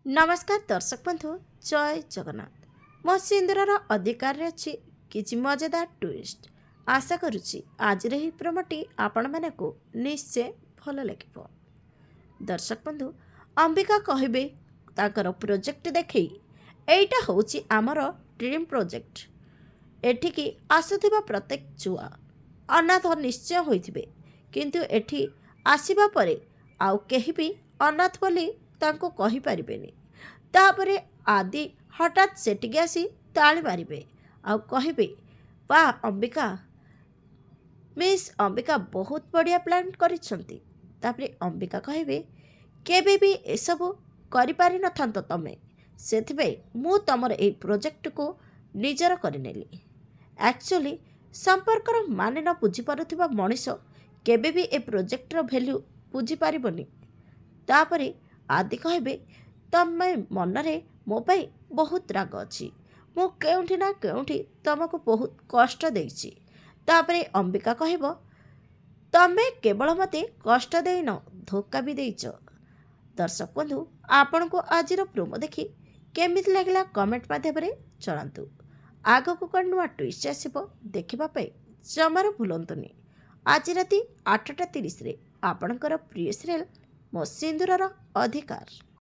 नमस्कार दर्शक बंधु जय जगन्नाथ। मो सिंदूर अधिकार अच्छी किसी मजेदार ट्विस्ट आशा करुच्ची आज प्रमोटी आपण मानक निश्चय भल लगे। दर्शक बंधु अंबिका कहबे ताकर प्रोजेक्ट देखे एटा होची आमर ड्रीम प्रोजेक्ट। एठिकी आसुथिबा प्रत्येक छुआ अनाथ निश्चय होइथिबे, किंतु एठी आसीबा परे आउ केही भी अनाथ बोली तांको कहि परिबेनी। तापरे आदि हठात सेटिके आसी ताली मारिबे आउ कहिबे वाह अंबिका, मिस अंबिका बहुत बढ़िया प्लान करिसंती। तापरे अंबिका कहिबे केबे भी एसबु करि पारि नथांत तमे, सेथिबे मु तमर ए प्रोजेक्ट को निजर करिनेली। एक्चुअली संपर्कर माने न बुझी पारुथिबा मनीष केबे भी ए प्रोजेक्टर वैल्यू बुझी पारिबनी। तापरे आदि कहबे तमे मनरे मो पाई बहुत राग अच्छी, मु केउठी ना केउठी तुमको बहुत कष्ट देइछि। तापरे अंबिका कहब तमे केवल मते कष्ट देइन धोखा भी देइछ। दर्शक बंधु आपण को आज प्रोमो देखि केमिति लागला कमेंट माध्यम जणातु। आगक कौन नुआ ट्विस्ट आसब देखा जमार भूलतुनि। आज राति 8:30 आपणकर प्रिय सीरियल मो सिंदूरर अधिकार।